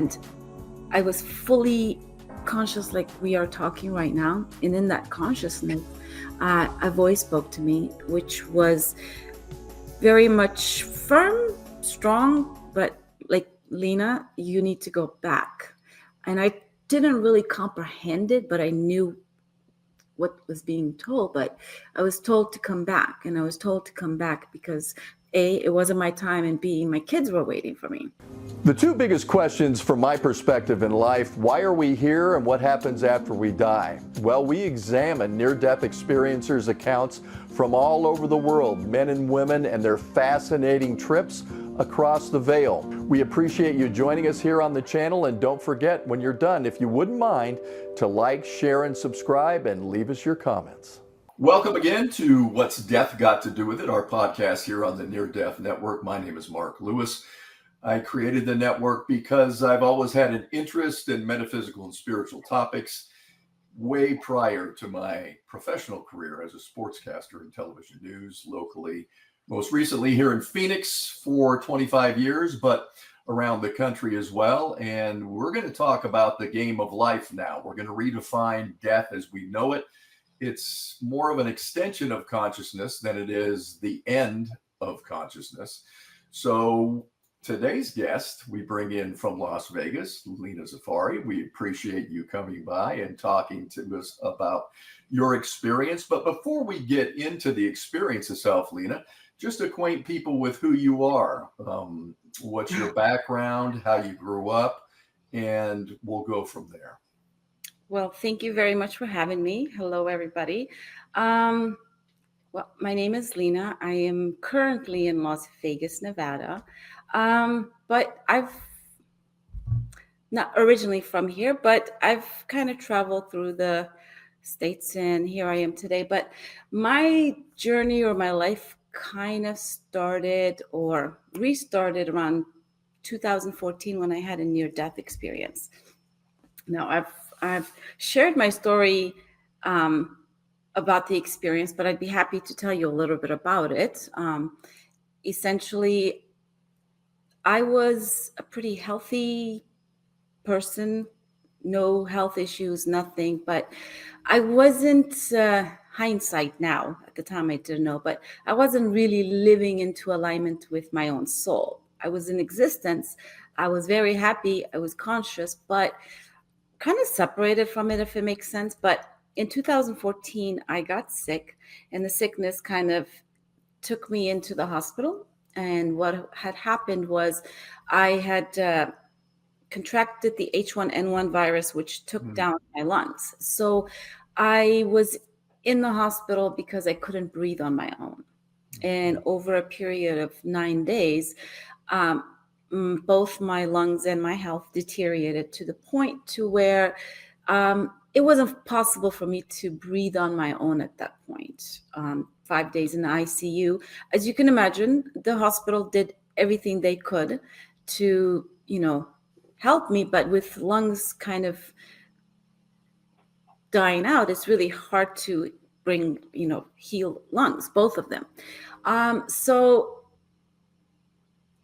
And I was fully conscious like we are talking right now. And in that consciousness, a voice spoke to me, which was very much firm, strong, but like, Leena, you need to go back. And I didn't really comprehend it, but I knew what was being told. But I was told to come back, and I was told to come back because A, it wasn't my time, and B, my kids were waiting for me. The two biggest questions from my perspective in life: why are we here, and what happens after we die? Well, we examine near-death experiencers' accounts from all over the world, men and women, and their fascinating trips across the veil. We appreciate you joining us here on the channel, and don't forget, when you're done, if you wouldn't mind, to like, share, and subscribe, and leave us your comments. Welcome again to What's Death Got to Do With It, our podcast here on the Near Death Network. My name is Mark Lewis. I created the network because I've always had an interest in metaphysical and spiritual topics way prior to my professional career as a sportscaster in television news locally, most recently here in Phoenix for 25 years, but around the country as well. And we're going to talk about the game of life now. We're going to redefine death as we know it. It's more of an extension of consciousness than it is the end of consciousness. So today's guest, we bring in from Las Vegas, Leena Zafary. We appreciate you coming by and talking to us about your experience. But before we get into the experience itself, Leena, just acquaint people with who you are. What's your background, how you grew up, and we'll go from there. Well, thank you very much for having me. Hello, everybody. Well, my name is Leena. I am currently in Las Vegas, Nevada. But I've not originally from here, but I've kind of traveled through the states, and here I am today. But my journey or my life kind of started or restarted around 2014 when I had a near-death experience. Now, I've shared my story about the experience, but I'd be happy to tell you a little bit about it. Essentially, I was a pretty healthy person, no health issues, nothing, but I wasn't, hindsight now, at the time I didn't know, but I wasn't really living into alignment with my own soul. I was in existence. I was very happy. I was conscious, but kind of separated from it, if it makes sense. But in 2014, I got sick, and the sickness kind of took me into the hospital. And what had happened was I had contracted the H1N1 virus, which took down my lungs. So I was in the hospital because I couldn't breathe on my own. And over a period of 9 days, both my lungs and my health deteriorated to the point to where it wasn't possible for me to breathe on my own at that point. 5 days in the ICU. As you can imagine, the hospital did everything they could to, help me, but with lungs kind of dying out, it's really hard to bring, heal lungs, both of them. So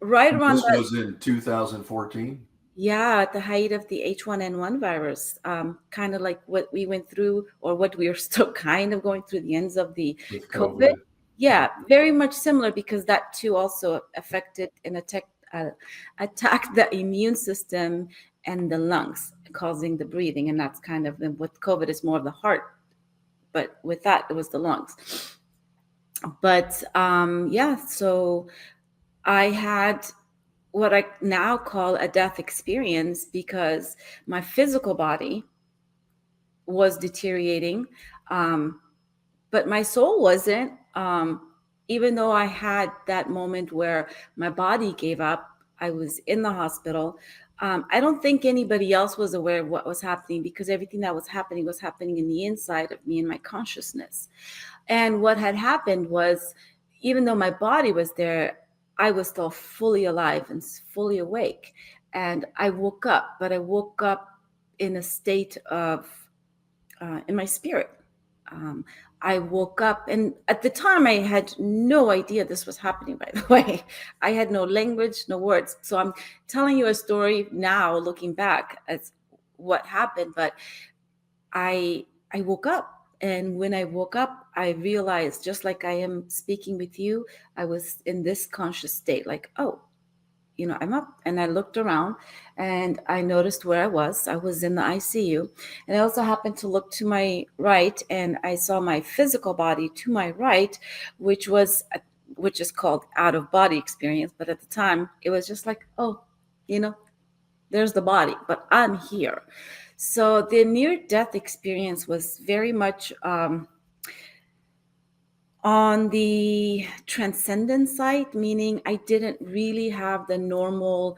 right around this was in 2014? Yeah, at the height of the H1N1 virus, kind of like what we went through, or what we are still kind of going through, the ends of the With COVID. Yeah, very much similar, because that too also affected and attacked the immune system and the lungs, causing the breathing. And that's kind of what COVID is, more of the heart. But with that, it was the lungs. But so I had what I now call a death experience, because my physical body was deteriorating, but my soul wasn't. Even though I had that moment where my body gave up, I was in the hospital. I don't think anybody else was aware of what was happening, because everything that was happening in the inside of me, in my consciousness. And what had happened was, even though my body was there, I was still fully alive and fully awake. And I woke up, but I woke up in a state of, in my spirit. I woke up, and at the time I had no idea this was happening, by the way. I had no language, no words. So I'm telling you a story now, looking back as what happened, but I woke up, and when I woke up, I realized, just like I am speaking with you, I was in this conscious state, like, oh, I'm up. And I looked around and I noticed where I was. I was in the ICU. And I also happened to look to my right, and I saw my physical body to my right, which is called out of body experience. But at the time, it was just like, oh, there's the body, but I'm here. So the near death experience was very much on the transcendent side, meaning I didn't really have the normal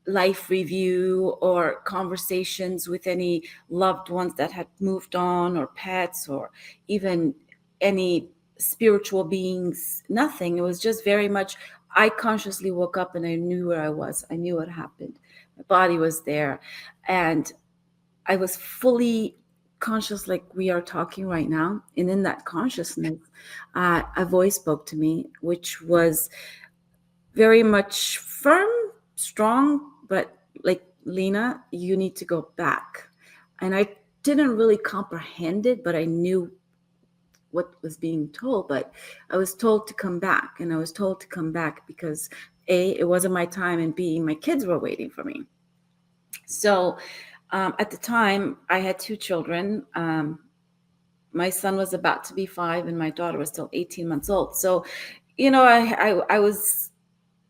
life review or conversations with any loved ones that had moved on, or pets, or even any spiritual beings. Nothing. It was just very much, I consciously woke up and I knew where I was. I knew what happened. My body was there, and I was fully conscious, like we are talking right now. And in that consciousness, a voice spoke to me, which was very much firm, strong, but like, Leena, you need to go back. And I didn't really comprehend it, but I knew what was being told. But I was told to come back, and I was told to come back because A, it wasn't my time, and B, my kids were waiting for me. So at the time, I had two children. My son was about to be 5, and my daughter was still 18 months old. So, I was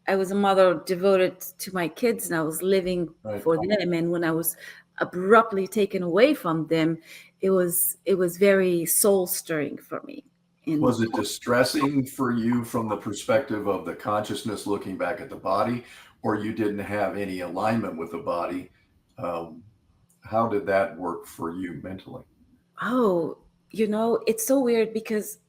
a mother devoted to my kids, and I was living for them. And when I was abruptly taken away from them, it was very soul stirring for me. Was it distressing for you from the perspective of the consciousness looking back at the body, or you didn't have any alignment with the body? How did that work for you mentally? Oh, it's so weird, because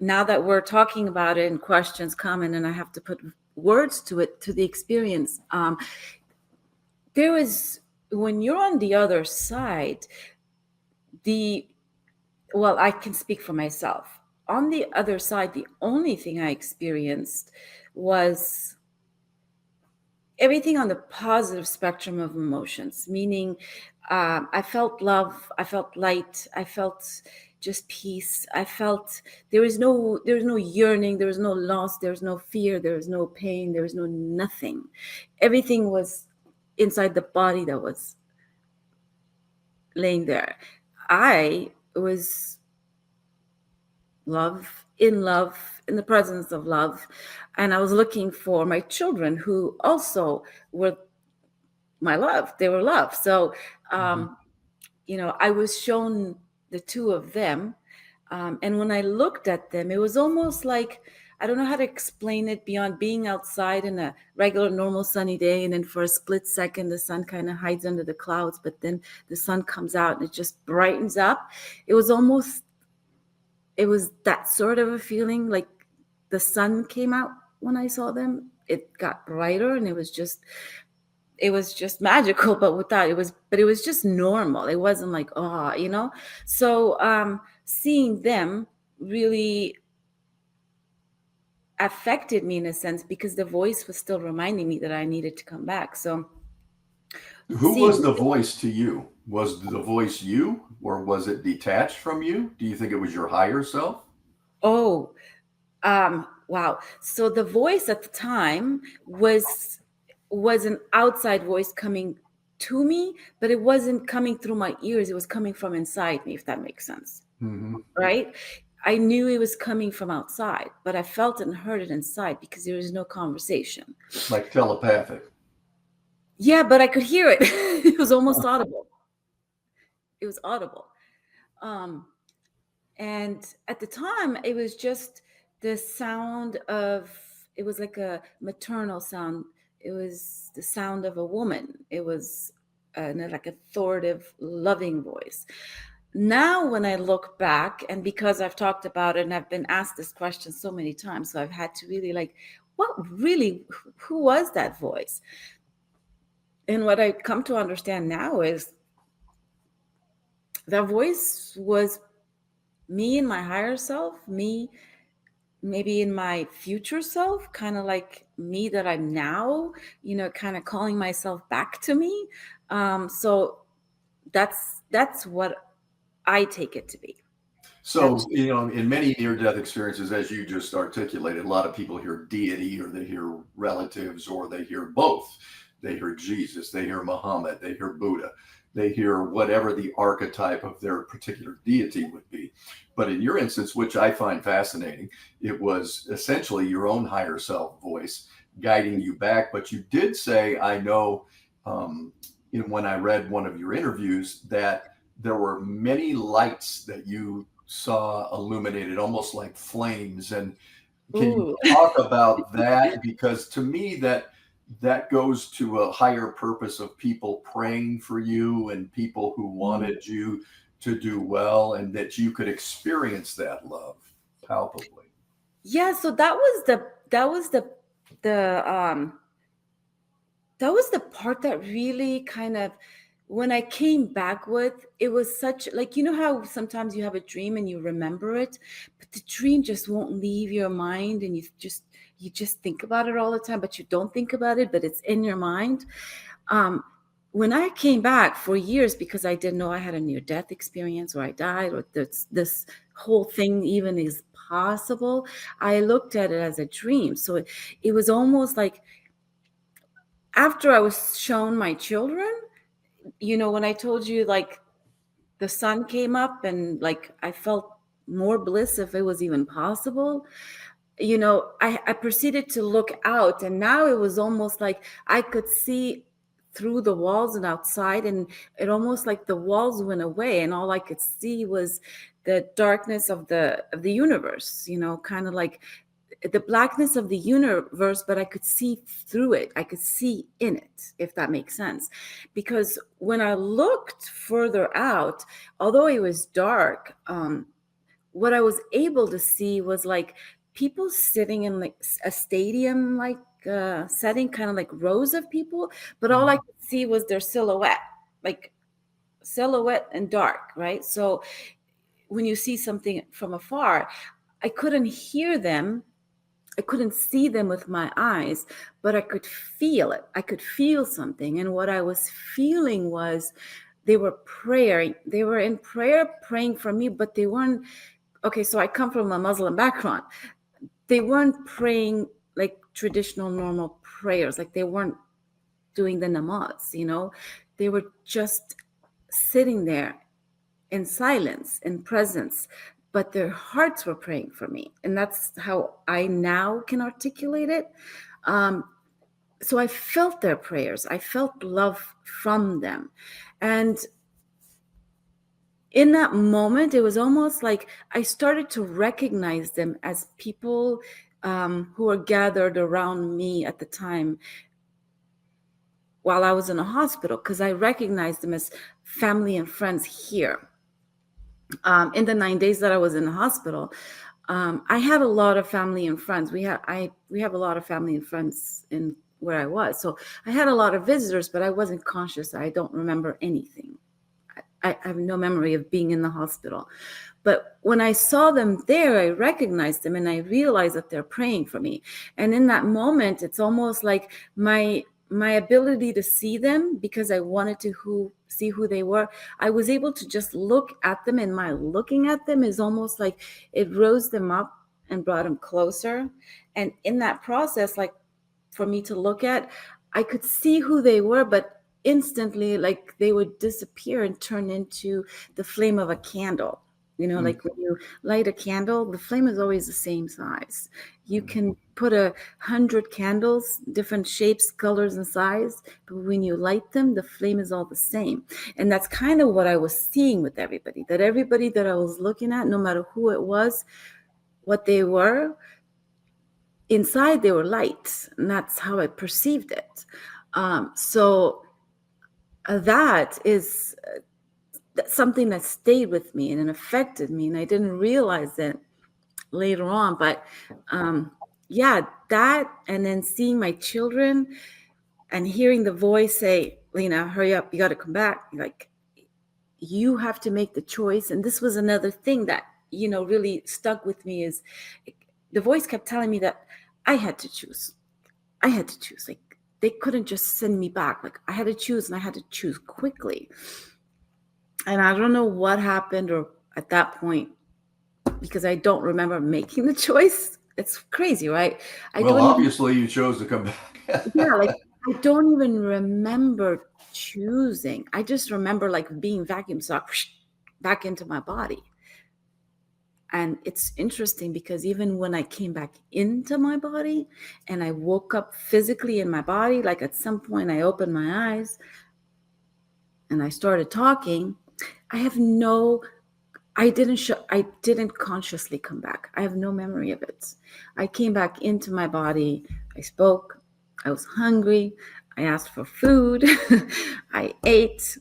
now that we're talking about it and questions come in and I have to put words to it, to the experience, there was, when you're on the other side, I can speak for myself. On the other side, the only thing I experienced was everything on the positive spectrum of emotions, meaning I felt love, I felt light, I felt just peace. I felt there was no yearning, there was no loss, there was no fear, there was no pain, there was no nothing. Everything was inside the body that was laying there. I was love, in the presence of love. And I was looking for my children, who also were my love. They were love. So, I was shown the two of them. And when I looked at them, it was almost like, I don't know how to explain it beyond being outside in a regular, normal sunny day. And then for a split second, the sun kind of hides under the clouds, but then the sun comes out and it just brightens up. It was that sort of a feeling, like the sun came out when I saw them. It got brighter, and it was just magical. But it was just normal. It wasn't like, So seeing them really affected me in a sense, because the voice was still reminding me that I needed to come back. So who was the voice to you? Was the voice you, or was it detached from you? Do you think it was your higher self? Oh, wow. So the voice at the time was an outside voice coming to me, but it wasn't coming through my ears. It was coming from inside me, if that makes sense. Mm-hmm. Right? I knew it was coming from outside, but I felt it and heard it inside, because there was no conversation. Like telepathic. Yeah, but I could hear it. It was almost audible. It was audible. And at the time, it was just the sound of, it was like a maternal sound. It was the sound of a woman. It was like authoritative, loving voice. Now, when I look back, and because I've talked about it and I've been asked this question so many times, so I've had to really who was that voice? And what I come to understand now is that voice was me in my higher self, me maybe in my future self, kind of like me that I'm now, kind of calling myself back to me. So that's what I take it to be. So, in many near-death experiences, as you just articulated, a lot of people hear deity, or they hear relatives, or they hear both. They hear Jesus, they hear Muhammad, they hear Buddha, they hear whatever the archetype of their particular deity would be. But in your instance, which I find fascinating, it was essentially your own higher self voice guiding you back. But you did say, I know, when I read one of your interviews, that there were many lights that you saw illuminated, almost like flames. And can you Ooh. talk about that? Because to me, that goes to a higher purpose of people praying for you and people who wanted you to do well, and that you could experience that love palpably. Yeah, so that was the part that really kind of, when I came back with, it was such, like, how sometimes you have a dream and you remember it, but the dream just won't leave your mind, and you just think about it all the time, but you don't think about it, but it's in your mind. When I came back for years, because I didn't know I had a near-death experience, or I died, or this whole thing even is possible, I looked at it as a dream. So it was almost like, after I was shown my children, when I told you, like, the sun came up and, like, I felt more bliss, if it was even possible. I proceeded to look out, and now it was almost like I could see through the walls and outside, and it almost like the walls went away, and all I could see was the darkness of the universe, kind of like the blackness of the universe, but I could see through it. I could see in it, if that makes sense. Because when I looked further out, although it was dark, what I was able to see was like people sitting in like a stadium, like setting, kind of like rows of people, but all I could see was their silhouette, like silhouette and dark, right? So when you see something from afar, I couldn't hear them, I couldn't see them with my eyes, but I could feel it. I could feel something. And what I was feeling was they were praying. They were in prayer, praying for me, but they weren't. Okay, so I come from a Muslim background. They weren't praying like traditional, normal prayers. Like, they weren't doing the namaz, They were just sitting there in silence, in presence, but their hearts were praying for me. And that's how I now can articulate it. So I felt their prayers. I felt love from them. And in that moment, it was almost like I started to recognize them as people who were gathered around me at the time while I was in a hospital, because I recognized them as family and friends here. In the 9 days that I was in the hospital, I had a lot of family and friends. We have a lot of family and friends in where I was. So I had a lot of visitors, but I wasn't conscious. I don't remember anything. I have no memory of being in the hospital. But when I saw them there, I recognized them, and I realized that they're praying for me. And in that moment, it's almost like my ability to see them, because I wanted to see who they were, I was able to just look at them, and my looking at them is almost like it rose them up and brought them closer. And in that process, like, for me to look at, I could see who they were, but instantly, like, they would disappear and turn into the flame of a candle. Like when you light a candle, the flame is always the same size. You can put 100 candles, different shapes, colors, and size, but when you light them, the flame is all the same. And that's kind of what I was seeing with everybody, that everybody that I was looking at, no matter who it was, what they were, inside they were light. And that's how I perceived it. So that is something that stayed with me and affected me, and I didn't realize it later on. But yeah, that, and then seeing my children and hearing the voice say, "Leena, hurry up, you got to come back." Like, you have to make the choice. And this was another thing that really stuck with me is the voice kept telling me that I had to choose. Like, they couldn't just send me back. Like, I had to choose, and I had to choose quickly. And I don't know what happened or at that point, because I don't remember making the choice. It's crazy, right? Obviously you chose to come back. Yeah, like, I don't even remember choosing. I just remember like being vacuum sucked back into my body. And it's interesting because even when I came back into my body and I woke up physically in my body, like at some point I opened my eyes and I started talking, I didn't consciously come back. I have no memory of it. I came back into my body. I spoke. I was hungry. I asked for food. I ate.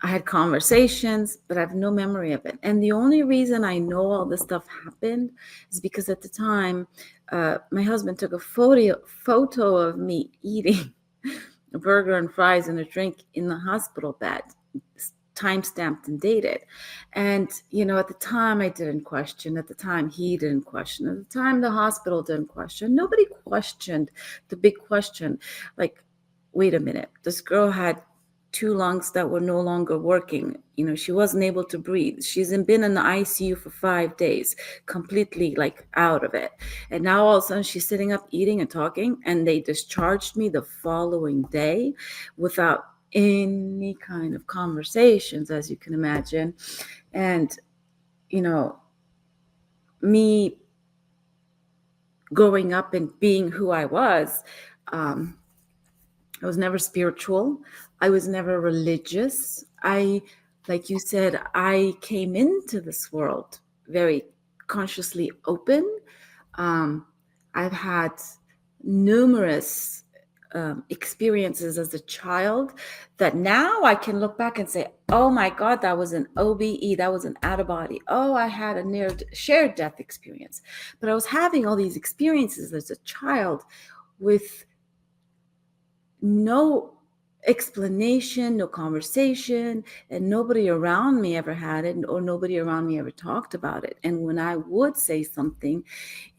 I had conversations, but I have no memory of it. And the only reason I know all this stuff happened is because at the time, my husband took a photo of me eating a burger and fries and a drink in the hospital bed, time-stamped and dated. And, at the time I didn't question. At the time he didn't question. At the time the hospital didn't question. Nobody questioned the big question. Like, wait a minute, this girl had 2 lungs that were no longer working. She wasn't able to breathe. She's been in the ICU for 5 days, completely like out of it. And now all of a sudden she's sitting up eating and talking, and they discharged me the following day without any kind of conversations, as you can imagine. And, me growing up and being who I was never spiritual. I was never religious. Like you said, I came into this world very consciously open. I've had numerous experiences as a child that now I can look back and say, oh my God, that was an OBE, that was an out of body. Oh, I had a near shared death experience. But I was having all these experiences as a child with no explanation, no conversation, and nobody around me ever had it, or nobody around me ever talked about it. And when I would say something,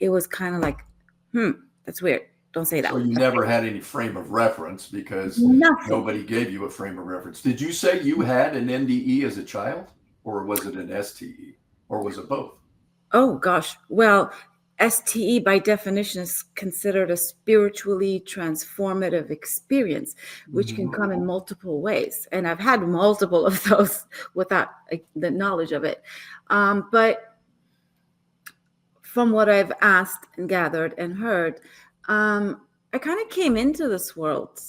it was kind of like, that's weird. Don't say that. So you never had any frame of reference because Nothing. Nobody gave you a frame of reference. Did you say you had an NDE as a child, or was it an STE, or was it both? Oh gosh. Well, STE by definition is considered a spiritually transformative experience, which can come in multiple ways. And I've had multiple of those without the knowledge of it. But from what I've asked and gathered and heard, I kind of came into this world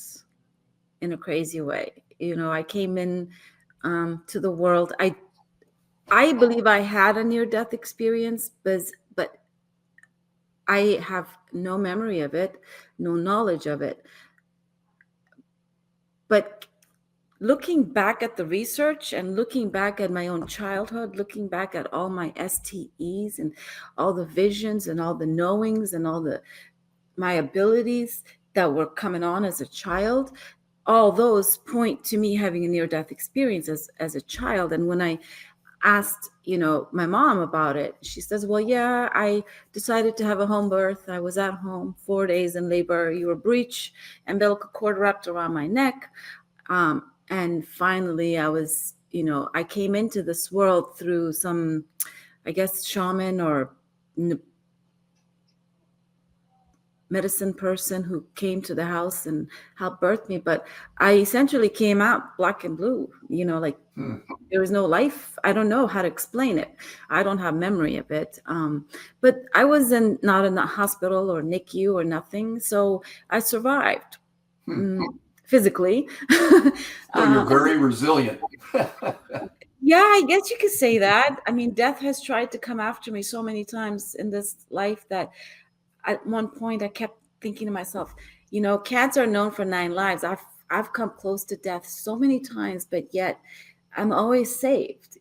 in a crazy way. I came in to the world. I believe I had a near-death experience, but I have no memory of it, no knowledge of it. But looking back at the research and looking back at my own childhood, looking back at all my STEs and all the visions and all the knowings and all my abilities that were coming on as a child, all those point to me having a near-death experience as a child. And when I asked, my mom about it, she says, well, yeah, I decided to have a home birth. I was at home 4 days in labor. You were breech, umbilical cord wrapped around my neck. And finally I was, I came into this world through some, I guess, shaman or medicine person who came to the house and helped birth me. But I essentially came out black and blue, there was no life. I don't know how to explain it. I don't have memory of it. But I was not in the hospital or NICU or nothing. So I survived physically. So you're very resilient. Yeah, I guess you could say that. I mean, death has tried to come after me so many times in this life that at one point I kept thinking to myself, cats are known for 9 lives. I've come close to death so many times, but yet I'm always saved.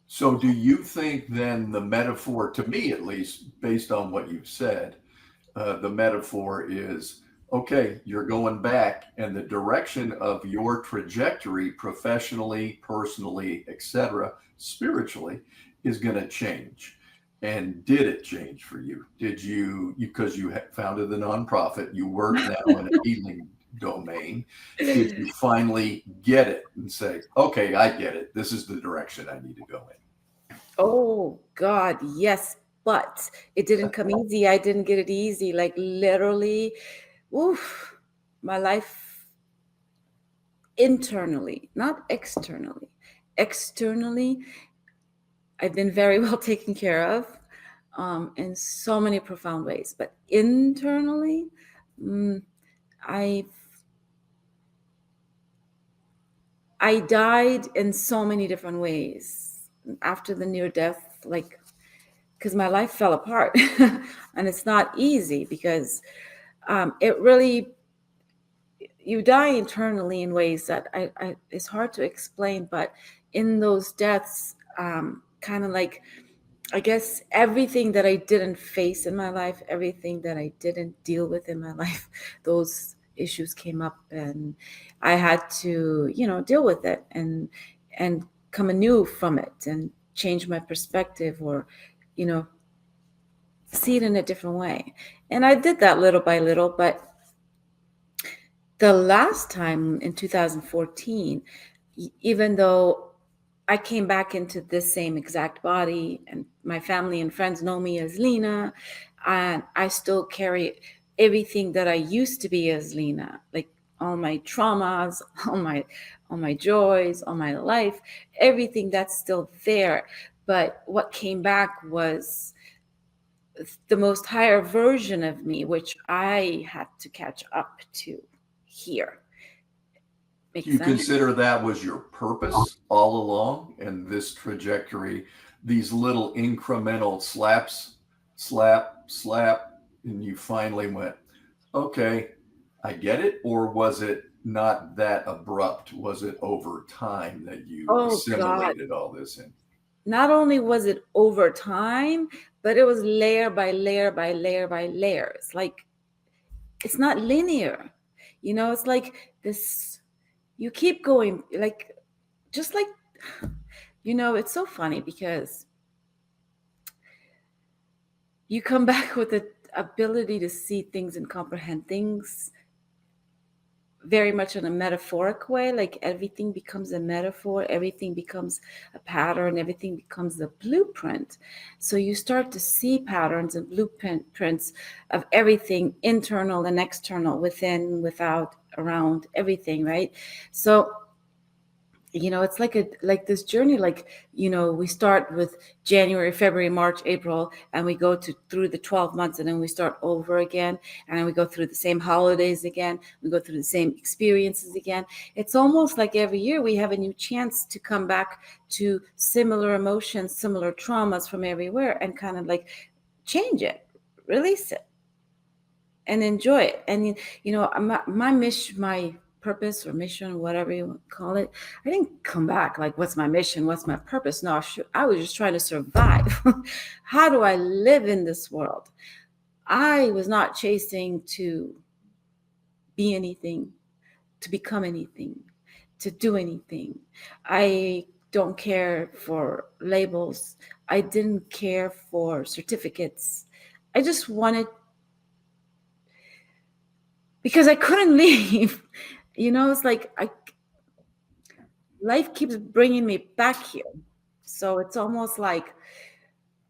So do you think then the metaphor, to me at least, based on what you've said, the metaphor is, okay, you're going back, and the direction of your trajectory professionally, personally, etc., spiritually, is going to change. And did it change for you? Did you because you founded the nonprofit, you work now in a healing domain, did you finally get it and say, okay, I get it, this is the direction I need to go in? Oh God, yes, but it didn't come easy. I didn't get it easy. Like literally, oof, my life internally, not externally. Externally, I've been very well taken care of in so many profound ways. But internally, I died in so many different ways after the near death, like because my life fell apart, and it's not easy because it really, you die internally in ways that it's hard to explain. But in those deaths, kind of like, I guess everything that I didn't face in my life, everything that I didn't deal with in my life, those issues came up, and I had to, deal with it and come anew from it and change my perspective, or, see it in a different way. And I did that little by little. But the last time in 2014, even though I came back into this same exact body, and my family and friends know me as Leena, and I still carry everything that I used to be as Leena, like all my traumas, all my joys, all my life, everything that's still there. But what came back was the most higher version of me, which I had to catch up to here. Do you consider that was your purpose all along, and this trajectory, these little incremental slaps, slap, slap, and you finally went, okay, I get it? Or was it not that abrupt? Was it over time that you assimilated all this in? Not only was it over time, but it was layer by layer by layer by layers. Like, it's not linear. It's like this, you keep going, like, just like, it's so funny because you come back with the ability to see things and comprehend things very much in a metaphoric way. Like everything becomes a metaphor, everything becomes a pattern, everything becomes a blueprint. So you start to see patterns and blueprints of everything, internal and external, within, without, around, everything, right? So it's like this journey, like, we start with January, February, March, April, and we go through the 12 months, and then we start over again, and then we go through the same holidays again, we go through the same experiences again. It's almost like every year we have a new chance to come back to similar emotions, similar traumas from everywhere, and kind of like change it, release it, and enjoy it. And my purpose or mission, whatever you call it, I didn't come back like, what's my mission, what's my purpose? No, I was just trying to survive. How do I live in this world? I was not chasing to be anything, to become anything, to do anything. I don't care for labels. I didn't care for certificates. I just wanted, because I couldn't leave. It's like life keeps bringing me back here. So it's almost like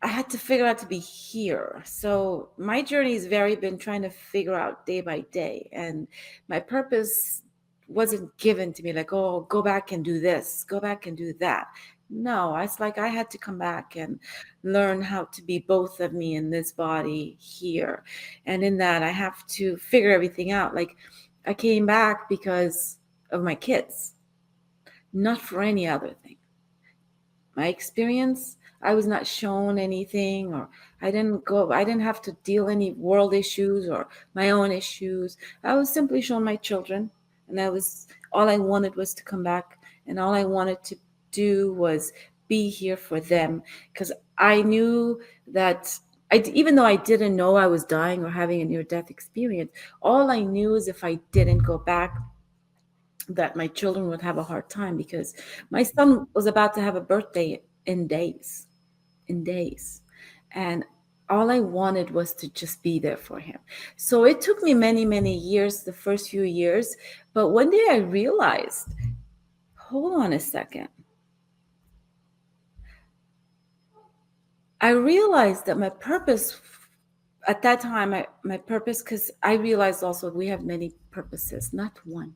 I had to figure out to be here. So my journey has been trying to figure out day by day. And my purpose wasn't given to me like, oh, go back and do this, go back and do that. No, it's like I had to come back and learn how to be both of me in this body here. And in that, I have to figure everything out. Like, I came back because of my kids, not for any other thing. My experience, I was not shown anything, or I didn't have to deal any world issues or my own issues. I was simply shown my children, and all I wanted was to come back, and all I wanted to do was be here for them, because I knew that even though I didn't know I was dying or having a near-death experience, all I knew is if I didn't go back, that my children would have a hard time, because my son was about to have a birthday in days. in days. And all I wanted was to just be there for him. So it took me many, many years, the first few years. But one day I realized, hold on a second. I realized that my purpose at that time, my purpose, because I realized also we have many purposes, not one.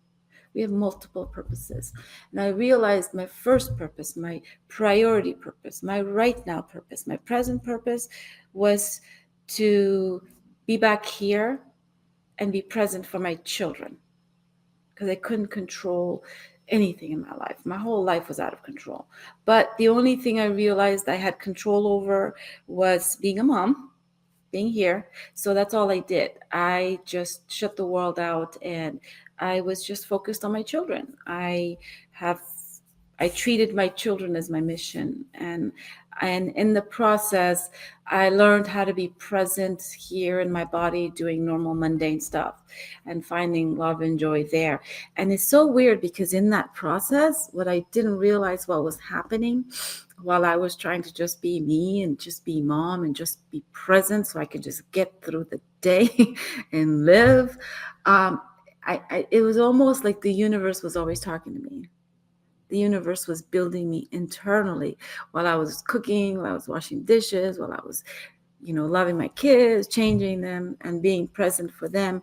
We have multiple purposes. And I realized my first purpose, my priority purpose, my right now purpose, my present purpose was to be back here and be present for my children, because I couldn't control anything in my life. My whole life was out of control. But the only thing I realized I had control over was being a mom, being here. So that's all I did. I just shut the world out, and I was just focused on my children. I treated my children as my mission, and in the process I learned how to be present here in my body, doing normal mundane stuff and finding love and joy there. And it's so weird because in that process, what I didn't realize what was happening while I was trying to just be me and just be mom and just be present so I could just get through the day and live, it was almost like the universe was always talking to me. The universe was building me internally while I was cooking, while I was washing dishes, while I was, loving my kids, changing them, and being present for them.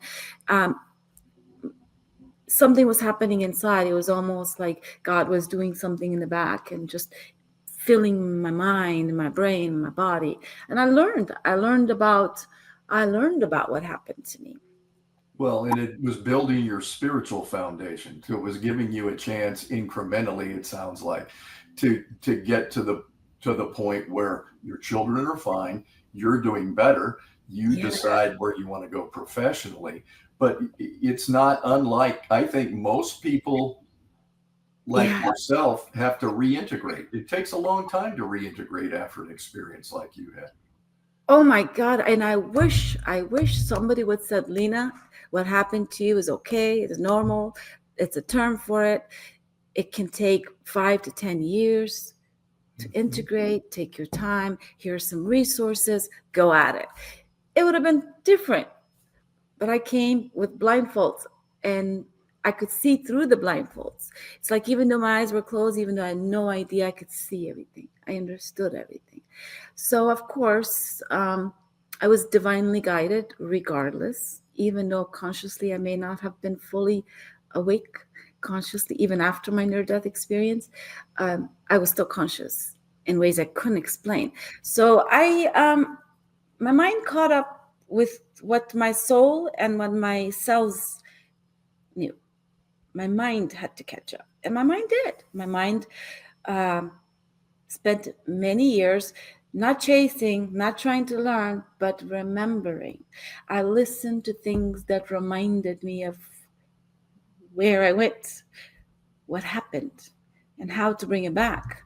Something was happening inside. It was almost like God was doing something in the back and just filling my mind, my brain, my body. And I learned about what happened to me. Well, and it was building your spiritual foundation. So it was giving you a chance incrementally, it sounds like, to get to the point where your children are fine, you're doing better, you decide where you want to go professionally. But it's not unlike, I think most people like yourself have to reintegrate. It takes a long time to reintegrate after an experience like you had. Oh my God. And I wish somebody would said, Leena, what happened to you is okay. It's normal. It's a term for it. It can take 5 to 10 years to integrate. Take your time. Here are some resources. Go at it. It would have been different. But I came with blindfolds and I could see through the blindfolds. It's like even though my eyes were closed, even though I had no idea, I could see everything. I understood everything. So, of course, I was divinely guided regardless, even though consciously I may not have been fully awake consciously, even after my near-death experience. I was still conscious in ways I couldn't explain. So my mind caught up with what my soul and what my cells knew. My mind had to catch up, and my mind did. My mind spent many years not chasing, not trying to learn, but remembering. I listened to things that reminded me of where I went, what happened, and how to bring it back.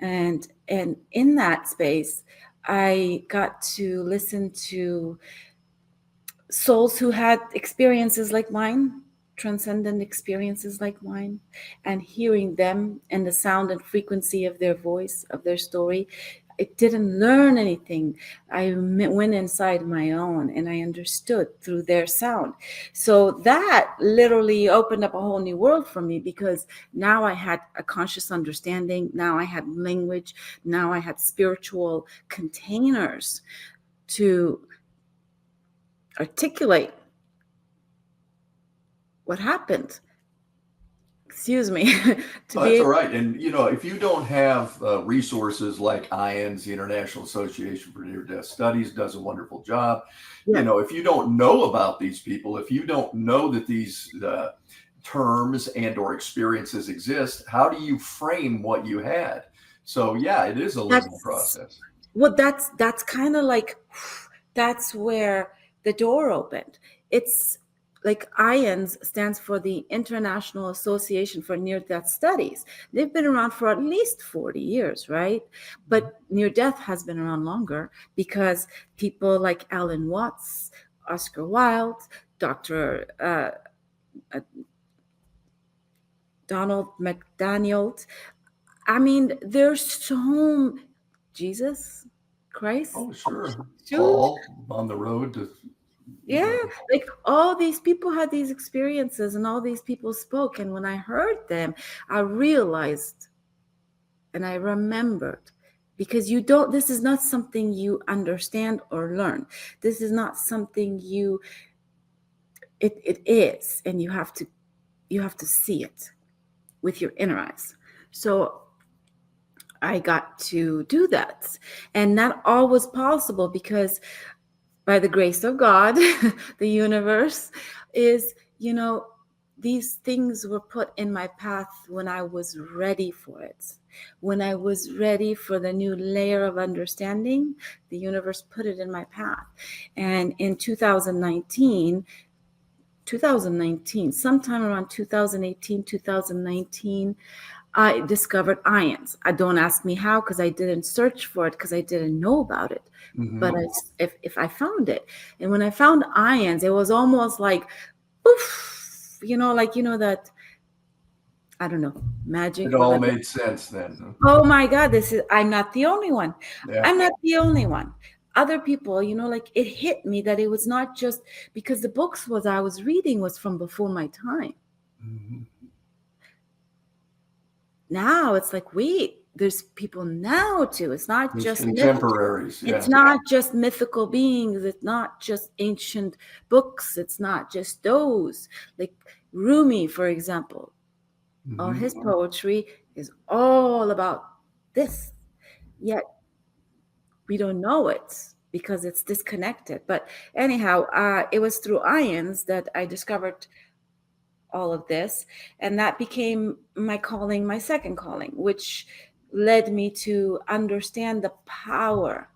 And in that space, I got to listen to souls who had experiences like mine, transcendent experiences like mine, and hearing them and the sound and frequency of their voice, of their story. I didn't learn anything. I went inside my own and I understood through their sound. So that literally opened up a whole new world for me, because now I had a conscious understanding. Now I had language. Now I had spiritual containers to articulate what happened. Excuse me. That's all right. And, if you don't have resources like IANDS, the International Association for Near-Death Studies, does a wonderful job. If you don't know about these people, if you don't know that these terms and or experiences exist, how do you frame what you had? So, yeah, it is a learning process. Well, that's kind of like, that's where the door opened. It's like IANDS stands for the International Association for Near-Death Studies. They've been around for at least 40 years, right? But near-death has been around longer because people like Alan Watts, Oscar Wilde, Dr. Donald McDaniel. I mean, there's so Jesus. Christ. Oh, sure. Shoot. Paul on the road to, Yeah, like all these people had these experiences and all these people spoke. And when I heard them, I realized and I remembered, because this is not something you understand or learn. This is not something it is, and you have to see it with your inner eyes. So I got to do that. And that all was possible because by the grace of God, the universe is, these things were put in my path when I was ready for it. When I was ready for the new layer of understanding, the universe put it in my path. And in 2019, sometime around 2018, 2019, I discovered IANDS. I don't ask me how, because I didn't search for it, because I didn't know about it. But if I found it, and when I found IANDS, it was almost like, poof, that, I don't know, magic. it all made sense then. Oh my God, I'm not the only one. Yeah. I'm not the only one. Other people, like it hit me that it was not just because the books I was reading was from before my time. Now it's like, wait, there's people now too. It's not just contemporaries. It's not just mythical beings. It's not just ancient books. It's not just those. Like Rumi, for example, all his poetry is all about this. Yet we don't know it because it's disconnected. But anyhow, it was through IANDS that I discovered all of this, and that became my calling, my second calling, which led me to understand the power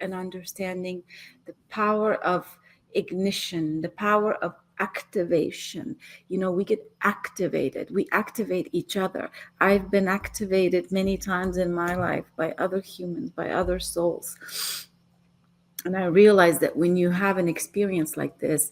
and understanding the power of ignition, the power of activation. We get activated, we activate each other. I've been activated many times in my life by other humans, by other souls. And I realized that when you have an experience like this,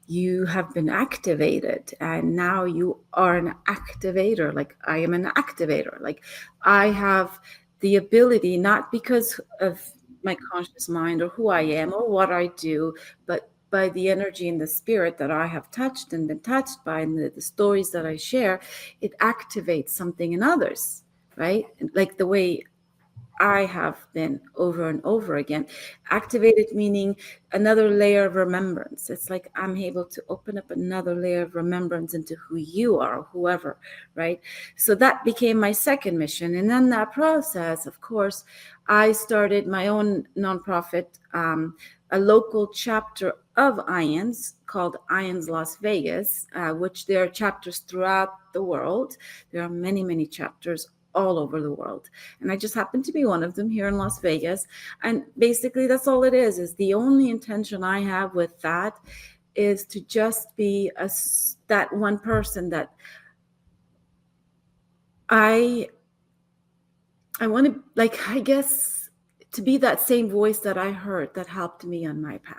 you have been activated, and now you are an activator. Like I am an activator. Like I have the ability, not because of my conscious mind or who I am or what I do, but by the energy and the spirit that I have touched and been touched by, and the stories that I share, it activates something in others, right? Like the way I have been over and over again. Activated meaning another layer of remembrance. It's like I'm able to open up another layer of remembrance into who you are, or whoever, right? So that became my second mission. And then that process, of course, I started my own nonprofit, a local chapter of IANDS called IANDS Las Vegas, which there are chapters throughout the world. There are many, many chapters all over the world. And I just happen to be one of them here in Las Vegas. And basically that's all it is the only intention I have with that is to just be that one person that I want to, like, I guess, to be that same voice that I heard that helped me on my path.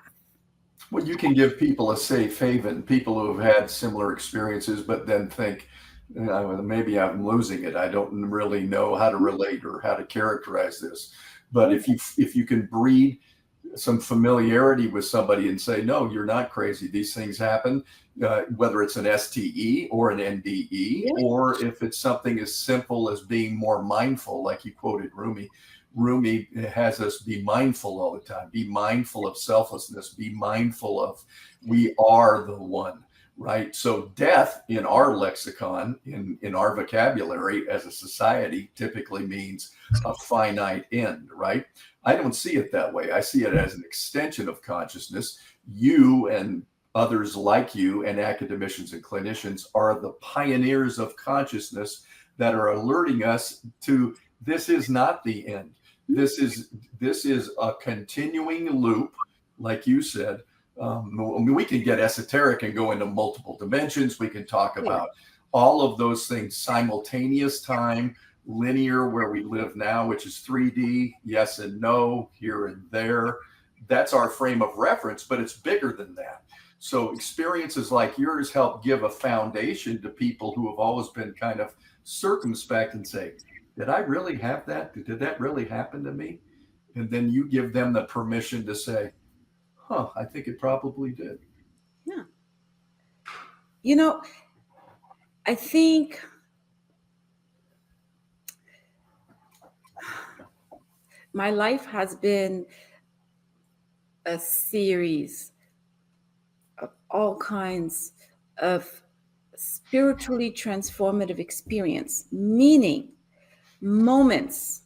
Well, you can give people a safe haven, people who have had similar experiences, but then think, maybe I'm losing it. I don't really know how to relate or how to characterize this. But if you can breed some familiarity with somebody and say, no, you're not crazy. These things happen, whether it's an STE or an NDE, or if it's something as simple as being more mindful, like you quoted Rumi. Rumi has us be mindful all the time. Be mindful of selflessness. Be mindful of we are the one. Right. So death in our lexicon, in our vocabulary as a society, typically means a finite end. Right. I don't see it that way. I see it as an extension of consciousness. You and others like you and academicians and clinicians are the pioneers of consciousness that are alerting us to this is not the end. This is a continuing loop, like you said. We can get esoteric and go into multiple dimensions. We can talk about all of those things, simultaneous time, linear, where we live now, which is 3D, yes and no, here and there. That's our frame of reference, but it's bigger than that. So experiences like yours help give a foundation to people who have always been kind of circumspect and say, did I really have that? Did that really happen to me? And then you give them the permission to say, huh, I think it probably did. Yeah. You know, I think my life has been a series of all kinds of spiritually transformative experience, meaning moments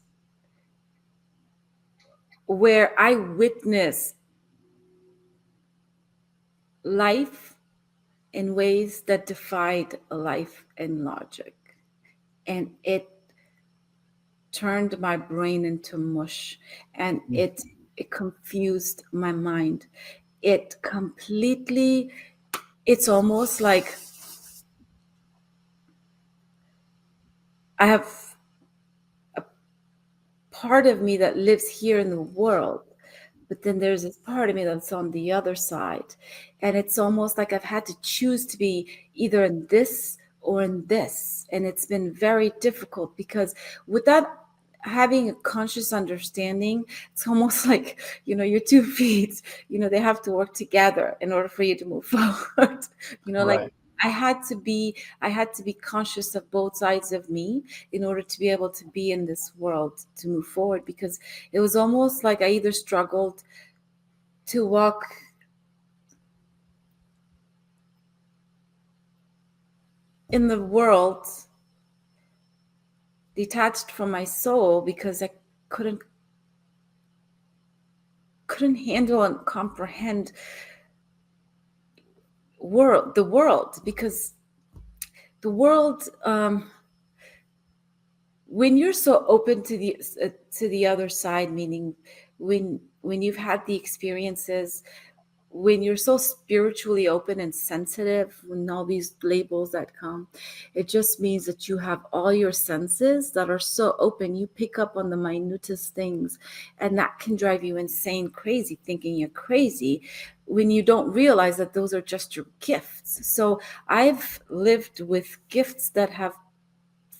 where I witnessed life in ways that defied life and logic. And it turned my brain into mush, and it confused my mind. It completely, it's almost like I have a part of me that lives here in the world, but then there's this part of me that's on the other side. And it's almost like I've had to choose to be either in this or in this. And it's been very difficult because without having a conscious understanding, it's almost like, your 2 feet, they have to work together in order for you to move forward. Like Right. I had to be conscious of both sides of me in order to be able to be in this world to move forward, because it was almost like I either struggled to walk in the world detached from my soul because I couldn't handle and comprehend the world, because the world, when you're so open to the other side, meaning when you've had the experiences, when you're so spiritually open and sensitive, when all these labels that come, it just means that you have all your senses that are so open. You pick up on the minutest things, and that can drive you insane, crazy, thinking you're crazy when you don't realize that those are just your gifts. So I've lived with gifts that have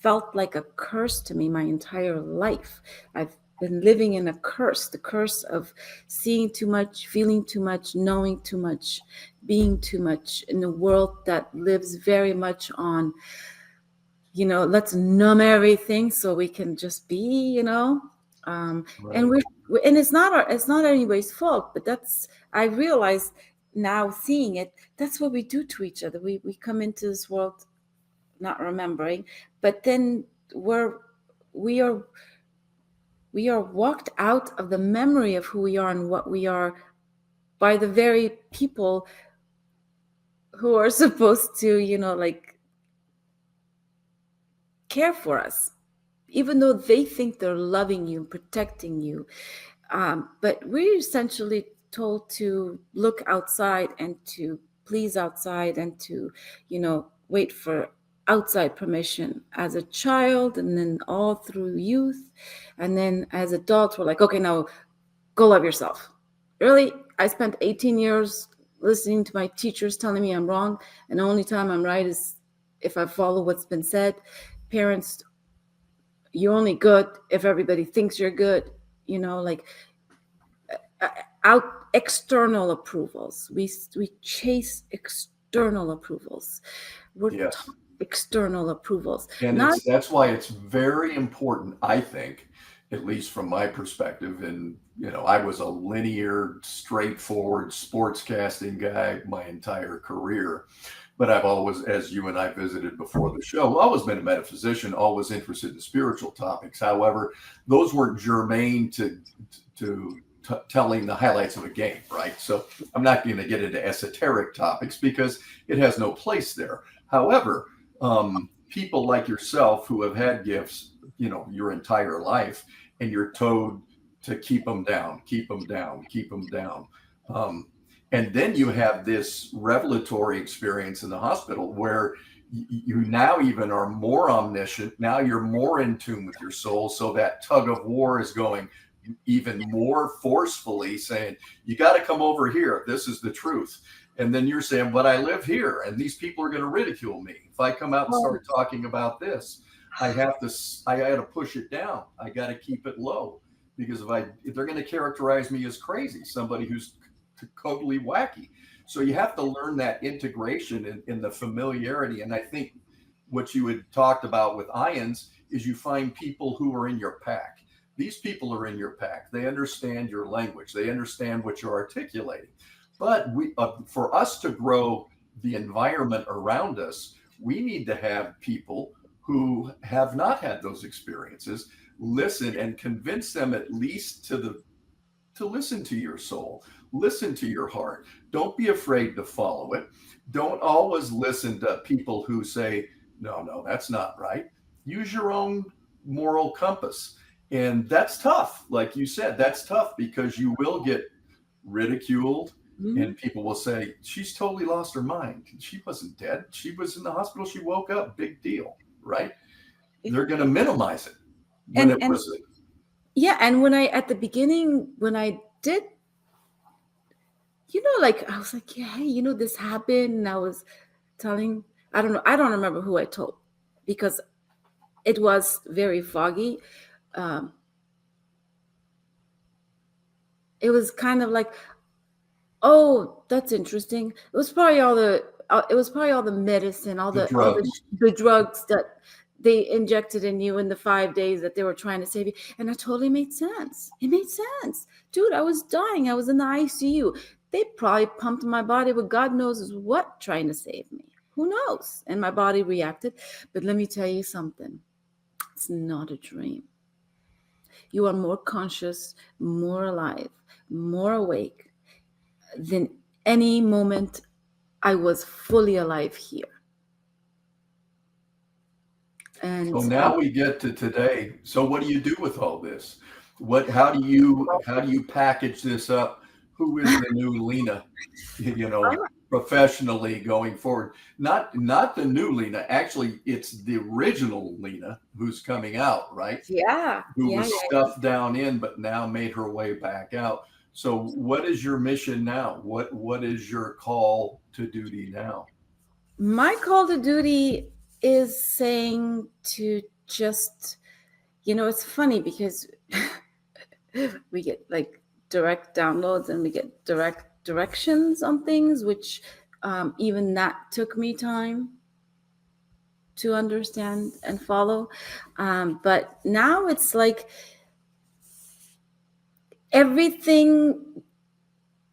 felt like a curse to me my entire life. I've been living in the curse of seeing too much, feeling too much, knowing too much, being too much in a world that lives very much on, let's numb everything so we can just be, and Right. and it's not anybody's fault, but I realize now, seeing it, that's what we do to each other. We come into this world not remembering, but then we are walked out of the memory of who we are and what we are by the very people who are supposed to, care for us, even though they think they're loving you and protecting you. But we're essentially told to look outside and to please outside and to, wait for outside permission as a child, and then all through youth. And then as adults, we're like, okay, now go love yourself. Really? I spent 18 years listening to my teachers telling me I'm wrong, and the only time I'm right is if I follow what's been said. Parents, you're only good if everybody thinks you're good, like out external approvals. We chase external approvals. We're Yes. external approvals. And Not that's why it's very important, I think, at least from my perspective. And, I was a linear, straightforward sportscasting guy my entire career. But I've always, as you and I visited before the show, always been a metaphysician, always interested in spiritual topics. However, those weren't germane to telling the highlights of a game, right? So I'm not going to get into esoteric topics because it has no place there. However, people like yourself who have had gifts, your entire life, and you're told to keep them down, keep them down, keep them down. And then you have this revelatory experience in the hospital where you now even are more omniscient. Now you're more in tune with your soul. So that tug of war is going even more forcefully, saying, you got to come over here. This is the truth. And then you're saying, but I live here and these people are going to ridicule me. If I come out and start talking about this, I got to push it down. I got to keep it low. because if they're going to characterize me as crazy, somebody who's totally wacky. So you have to learn that integration in the familiarity. And I think what you had talked about with IANDS is you find people who are in your pack. These people are in your pack. They understand your language. They understand what you're articulating. But for us to grow the environment around us, we need to have people who have not had those experiences listen and convince them at least to listen to your soul, listen to your heart. Don't be afraid to follow it. Don't always listen to people who say, no, that's not right. Use your own moral compass. And that's tough. Like you said, that's tough because you will get ridiculed. And people will say, she's totally lost her mind. She wasn't dead. She was in the hospital. She woke up. Big deal, right? They're going to minimize it. And when at the beginning, when I did, like, I was like, yeah, hey, this happened. And I was telling, I don't remember who I told because it was very foggy. It was kind of like, oh, that's interesting. It was probably all the medicine, all the drugs that they injected in you in the 5 days that they were trying to save you. And that totally made sense. It made sense. Dude, I was dying. I was in the ICU. They probably pumped my body with God knows what trying to save me. Who knows? And my body reacted. But let me tell you something. It's not a dream. You are more conscious, more alive, more awake than any moment I was fully alive here. And so now we get to today. So what do you do with all this? How do you package this up? Who is the new Leena, professionally going forward? Not the new Leena. Actually, it's the original Leena who's coming out, right? Yeah. Who was stuffed down in, but now made her way back out. So what is your mission now? What is your call to duty now? My call to duty is saying to just, it's funny because we get like direct downloads and we get direct directions on things, which even that took me time to understand and follow. But now it's like everything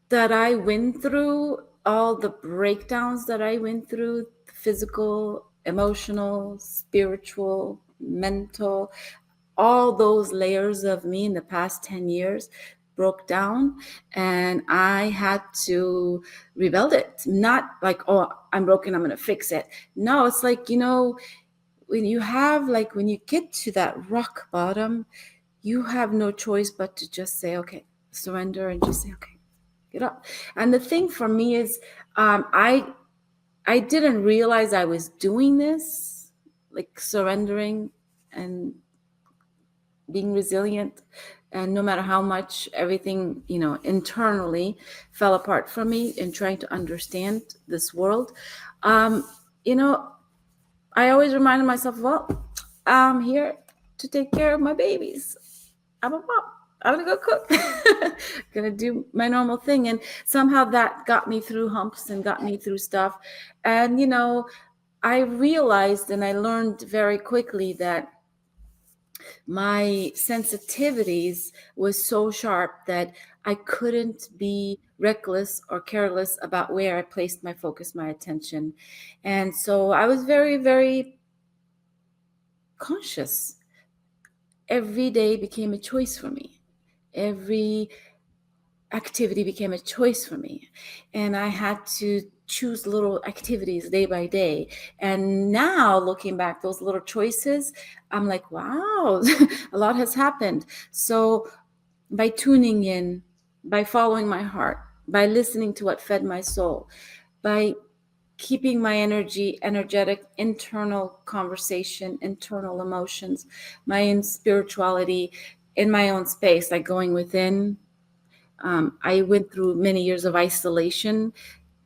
that I went through, all the breakdowns that I went through, physical, emotional, spiritual, mental, all those layers of me in the past 10 years broke down, and I had to rebuild it. Not like, oh, I'm broken, I'm going to fix it. No, it's like, when you get to that rock bottom, you have no choice but to just say, okay, surrender, and just say, okay, get up. And the thing for me is, I didn't realize I was doing this, like surrendering and being resilient. And no matter how much everything, internally fell apart from me in trying to understand this world, I always reminded myself, well, I'm here to take care of my babies. I'm a mom. I'm gonna go cook. Gonna do my normal thing. And somehow that got me through humps and got me through stuff. And, I realized and I learned very quickly that my sensitivities was so sharp that I couldn't be reckless or careless about where I placed my focus, my attention. And so I was very, very conscious. Every day became a choice for me. Every activity became a choice for me. And I had to choose little activities day by day. And now looking back, those little choices, I'm like, wow, a lot has happened. So by tuning in, by following my heart, by listening to what fed my soul, by keeping my energetic, internal conversation, internal emotions, my own spirituality in my own space, like going within. I went through many years of isolation,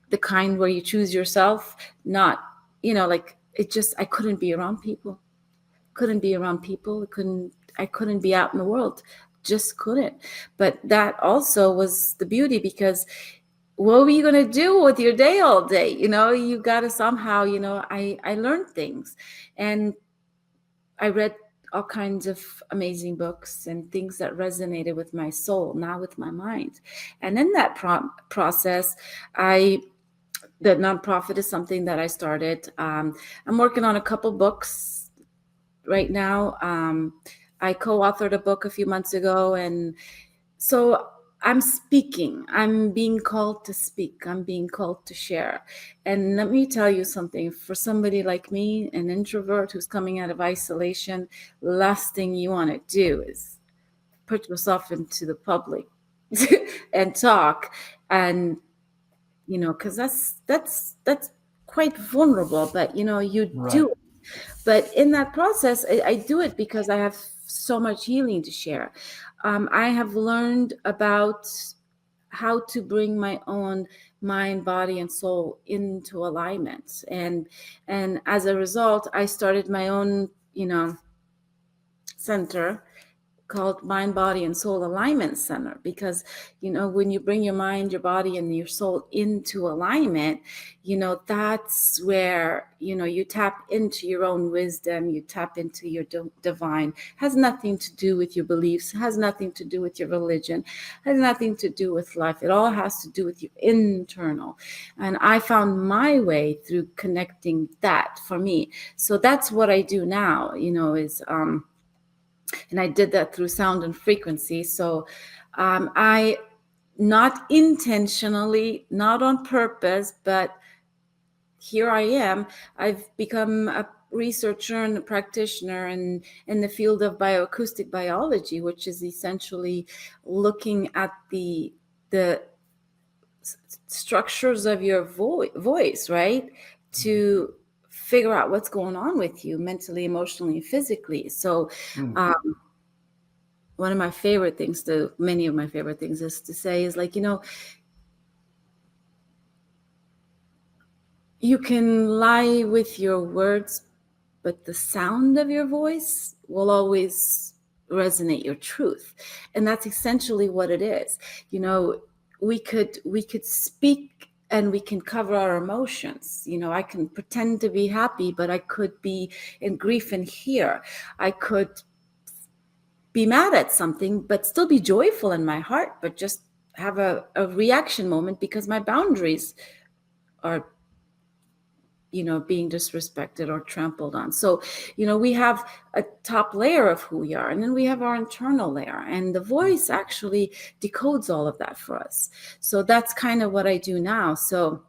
the kind where you choose yourself, not, I couldn't be around people. I couldn't be out in the world. just couldn't. But that also was the beauty, because what were you going to do with your day all day? You got to somehow, I learned things, and I read all kinds of amazing books and things that resonated with my soul, not with my mind. And in that process, the nonprofit is something that I started. I'm working on a couple books right now. I co-authored a book a few months ago, and so I'm speaking. I'm being called to speak. I'm being called to share. And let me tell you something. For somebody like me, an introvert who's coming out of isolation, last thing you want to do is put yourself into the public and talk. And because that's quite vulnerable. But you do it. But in that process, I do it because I have so much healing to share. I have learned about how to bring my own mind, body, and soul into alignment. And as a result, I started my own, center called Mind, Body, and Soul Alignment Center, because when you bring your mind, your body, and your soul into alignment, that's where you tap into your own wisdom, you tap into your divine. Has nothing to do with your beliefs, has nothing to do with your religion, has nothing to do with life. It all has to do with your internal. And I found my way through connecting that for me. So that's what I do now, is and I did that through sound and frequency. So I, not intentionally, not on purpose, but here I am. I've become a researcher and a practitioner in the field of bioacoustic biology, which is essentially looking at the structures of your voice, right? To figure out what's going on with you mentally, emotionally, and physically. So one of my favorite things many of my favorite things is to say is like, you can lie with your words, but the sound of your voice will always resonate your truth. And that's essentially what it is. We could speak and we can cover our emotions. I can pretend to be happy, but I could be in grief and here. I could be mad at something, but still be joyful in my heart, but just have a reaction moment because my boundaries are, being disrespected or trampled on. So, we have a top layer of who we are, and then we have our internal layer, and the voice actually decodes all of that for us. So that's kind of what I do now. So,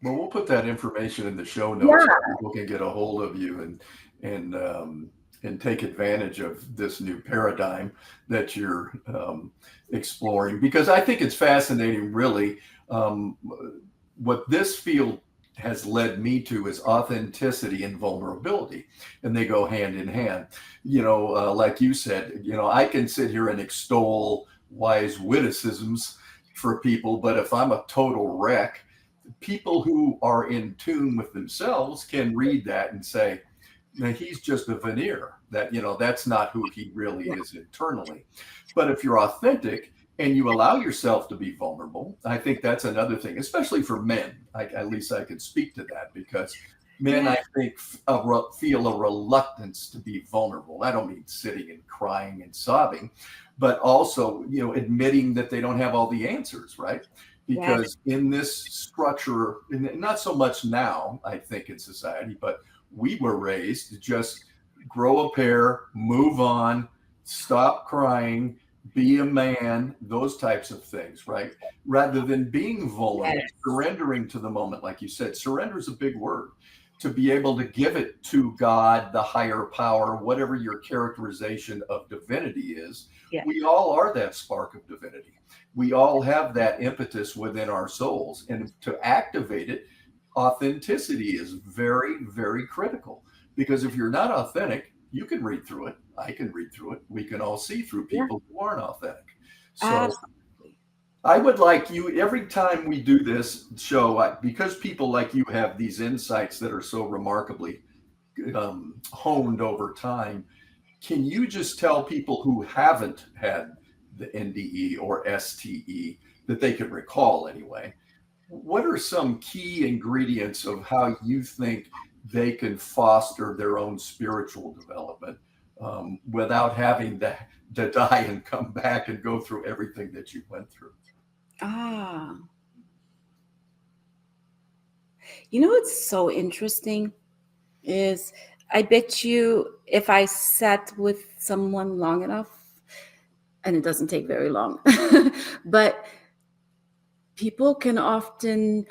well, we'll put that information in the show notes so people can get a hold of you and take advantage of this new paradigm that you're exploring, because I think it's fascinating, really. What this field has led me to is authenticity and vulnerability, and they go hand in hand. Like you said, I can sit here and extol wise witticisms for people, but if I'm a total wreck, people who are in tune with themselves can read that and say, he's just a veneer. That's not who he really is internally. But if you're authentic and you allow yourself to be vulnerable, I think that's another thing, especially for men. At least I could speak to that, because men, I think, feel a reluctance to be vulnerable. I don't mean sitting and crying and sobbing, but also, admitting that they don't have all the answers, right? Because in this structure, not so much now, I think, in society, but we were raised to just grow a pair, move on, stop crying, be a man, those types of things, right? Rather than being vulnerable, surrendering to the moment, like you said. Surrender is a big word. To be able to give it to God, the higher power, whatever your characterization of divinity is, we all are that spark of divinity. We all have that impetus within our souls. And to activate it, authenticity is very, very critical. Because if you're not authentic, you can read through it. I can read through it. We can all see through people who aren't authentic. So absolutely. I would like you, every time we do this show, because people like you have these insights that are so remarkably honed over time, Can you just tell people who haven't had the NDE or STE, that they can recall anyway, what are some key ingredients of how you think they can foster their own spiritual development without having to die and come back and go through everything that you went through? You know what's so interesting is, I bet you if I sat with someone long enough, and it doesn't take very long, but people can often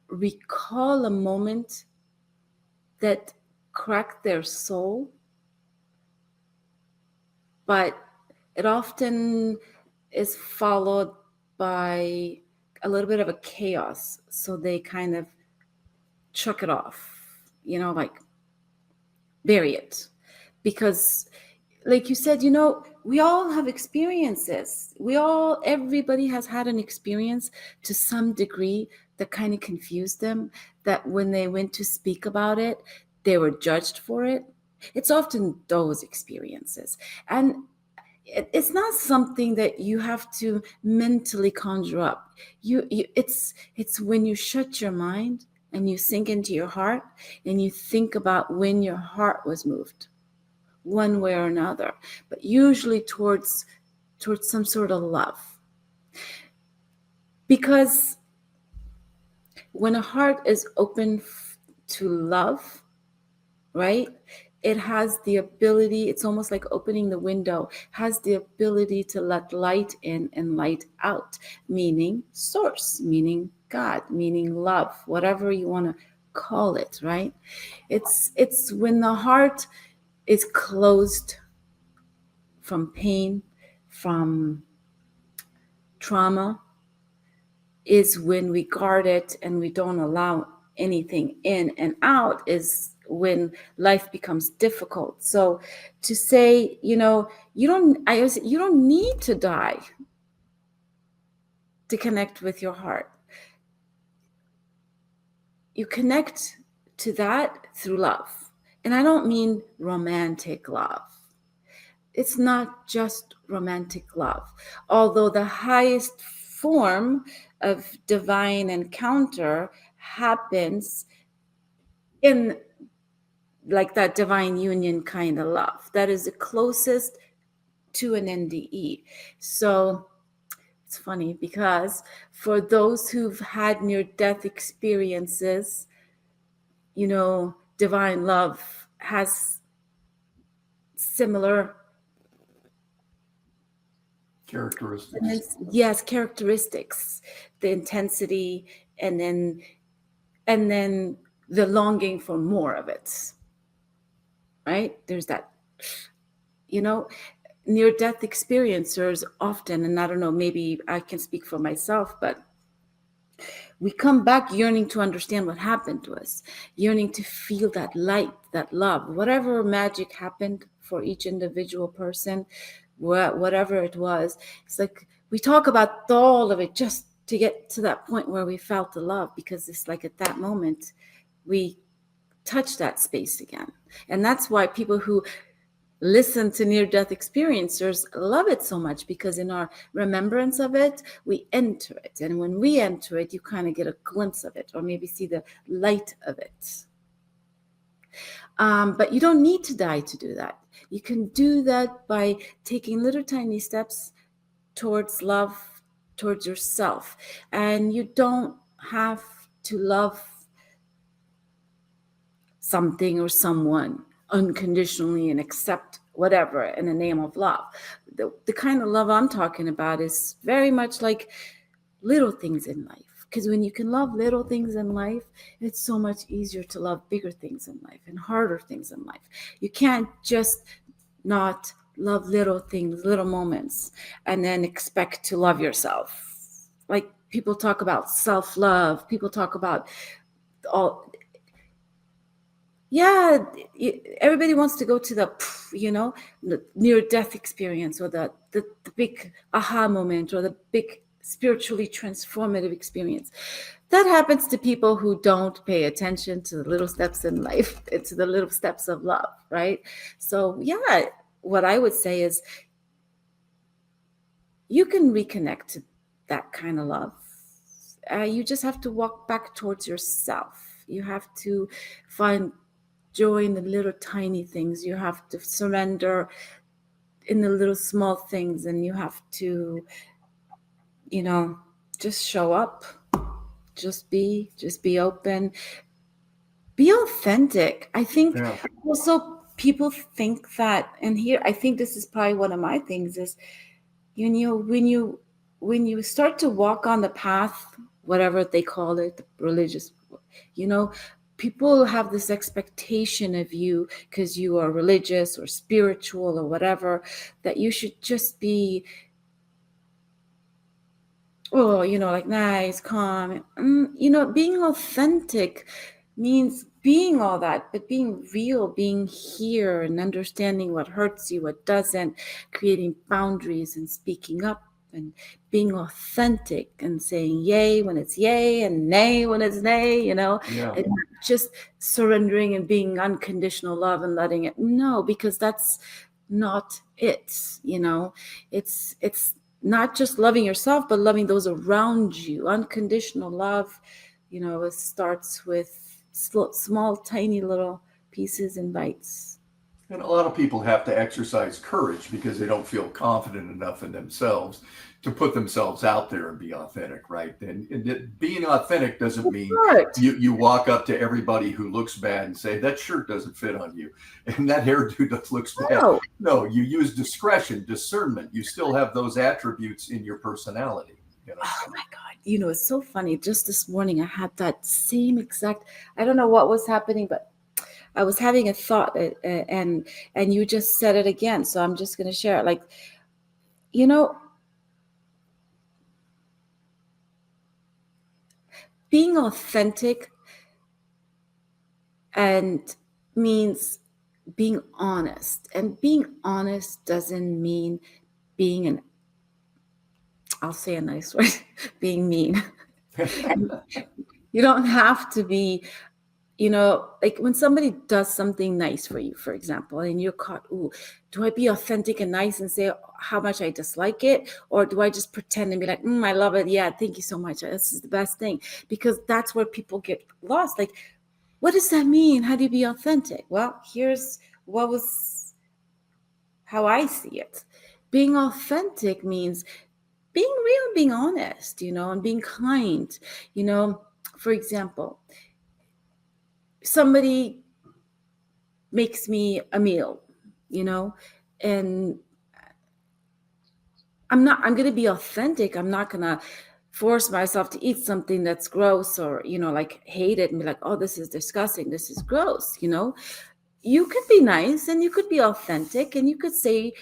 recall a moment that cracked their soul, but it often is followed by a little bit of a chaos. So they kind of chuck it off, like bury it. Because like you said, we all have experiences. Everybody has had an experience to some degree that kind of confused them, that when they went to speak about it, they were judged for it. It's often those experiences. And it's not something that you have to mentally conjure up. It's when you shut your mind and you sink into your heart and you think about when your heart was moved one way or another, but usually towards some sort of love. Because when a heart is open to love, right, it has the ability, it's almost like opening the window, has the ability to let light in and light out, meaning source, meaning God, meaning love, whatever you want to call it, right? It's when the heart is closed from pain, from trauma, is when we guard it and we don't allow anything in and out, is when life becomes difficult. So to say, you don't need to die to connect with your heart. You connect to that through love. And I don't mean romantic love. It's not just romantic love. Although the highest form of divine encounter happens in like that divine union kind of love. That is the closest to an NDE. So it's funny because for those who've had near-death experiences, divine love has similar characteristics. Yes, characteristics, the intensity, and then the longing for more of it. Right? There's that, near-death experiencers often, and I don't know, maybe I can speak for myself, but we come back yearning to understand what happened to us, yearning to feel that light, that love, whatever magic happened for each individual person, whatever it was. It's like we talk about all of it just to get to that point where we felt the love, because it's like at that moment we touch that space again. And that's why people who listen to near-death experiencers love it so much, because in our remembrance of it, we enter it. And when we enter it, you kind of get a glimpse of it, or maybe see the light of it. But you don't need to die to do that. You can do that by taking little tiny steps towards love, towards yourself. And you don't have to love something or someone unconditionally and accept whatever in the name of love. The kind of love I'm talking about is very much like little things in life. Because when you can love little things in life, it's so much easier to love bigger things in life and harder things in life. You can't just not love little things, little moments, and then expect to love yourself. Like people talk about self-love. People talk about all... Yeah, everybody wants to go to the near-death experience, or the big aha moment, or the big spiritually transformative experience. That happens to people who don't pay attention to the little steps in life, to the little steps of love, right? So yeah, what I would say is you can reconnect to that kind of love. You just have to walk back towards yourself. You have to find joy in the little tiny things. You have to surrender in the little small things, and you have to, just show up, just be open, be authentic. I think also people think that, and here I think this is probably one of my things is, when you start to walk on the path, whatever they call it, the religious, people have this expectation of you because you are religious or spiritual or whatever, that you should just be, like nice, calm. Being authentic means being all that, but being real, being here and understanding what hurts you, what doesn't, creating boundaries and speaking up and being authentic and saying yay when it's yay and nay when it's nay, and not just surrendering and being unconditional love and letting it, no, because that's not it. It's not just loving yourself, but loving those around you. Unconditional love, it starts with small, tiny little pieces and bites. And a lot of people have to exercise courage because they don't feel confident enough in themselves to put themselves out there and be authentic, right? And being authentic doesn't mean you walk up to everybody who looks bad and say, that shirt doesn't fit on you, and that hairdo that looks bad. No, you use discretion, discernment. You still have those attributes in your personality. Oh my God. It's so funny. Just this morning, I had that same exact, I don't know what was happening, but I was having a thought and you just said it again. So I'm just going to share it. Like, being authentic and means being honest, and being honest doesn't mean being I'll say a nice word, being mean. You don't have to be, like when somebody does something nice for you, for example, and you're caught, do I be authentic and nice and say how much I dislike it? Or do I just pretend and be like, I love it. Yeah, thank you so much. This is the best thing. Because that's where people get lost. Like, what does that mean? How do you be authentic? Well, here's how I see it. Being authentic means being real, being honest, and being kind. For example, somebody makes me a meal, and I'm going to be authentic. I'm not going to force myself to eat something that's gross or, like hate it and be like, oh, this is disgusting. This is gross. You could be nice and you could be authentic and you could say,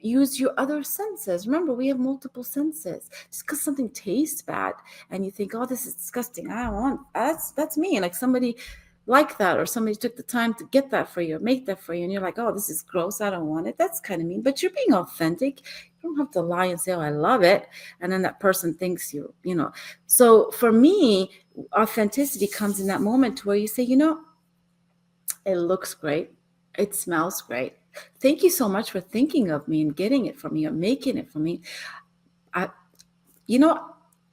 use your other senses. Remember, we have multiple senses. Just because something tastes bad and you think, oh, this is disgusting, I don't want, that's me. Like somebody like that, or somebody took the time to get that for you or make that for you, and you're like, oh, this is gross, I don't want it. That's kind of mean, but you're being authentic. You don't have to lie and say, oh, I love it. And then that person thinks you. So for me, authenticity comes in that moment where you say, it looks great. It smells great. Thank you so much for thinking of me and getting it for me or making it for me.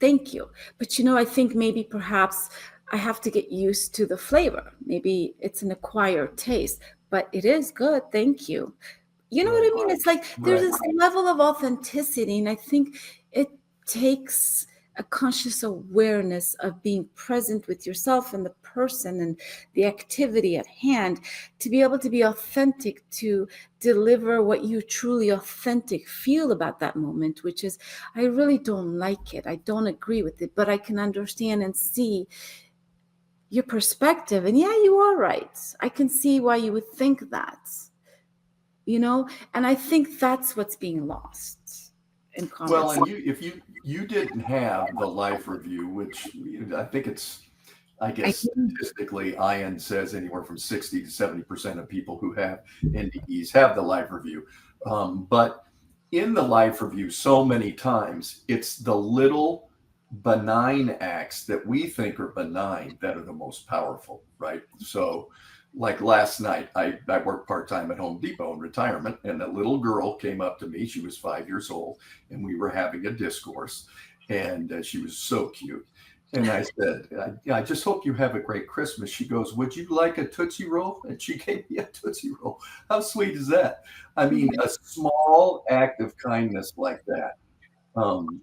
Thank you. But, I think maybe perhaps I have to get used to the flavor. Maybe it's an acquired taste, but it is good. Thank you. You know what I mean? It's like there's this level of authenticity, and I think it takes a conscious awareness of being present with yourself and the person and the activity at hand to be able to be authentic, to deliver what you truly authentic feel about that moment, which is, I really don't like it. I don't agree with it, but I can understand and see your perspective. And yeah, you are right. I can see why you would think that, and I think that's what's being lost in conversation. Well, and if you didn't have the life review, which I think statistically, IANDS says anywhere from 60 to 70% of people who have NDEs have the life review. But in the life review, so many times, it's the little benign acts that we think are benign that are the most powerful, right? So like last night, I worked part-time at Home Depot in retirement, and a little girl came up to me. She was 5 years old, and we were having a discourse, and she was so cute. And I said, I just hope you have a great Christmas. She goes, would you like a Tootsie Roll? And she gave me a Tootsie Roll. How sweet is that? I mean, a small act of kindness like that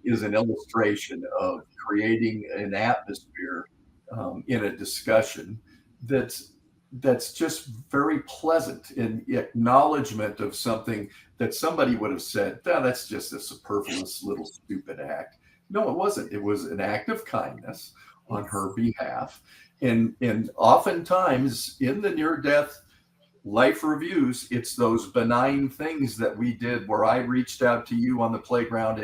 is an illustration of creating an atmosphere in a discussion that's just very pleasant, in acknowledgement of something that somebody would have said, "Ah, that's just a superfluous little stupid act." No, it wasn't. It was an act of kindness on her behalf. And oftentimes in the near death life reviews, it's those benign things that we did, where I reached out to you on the playground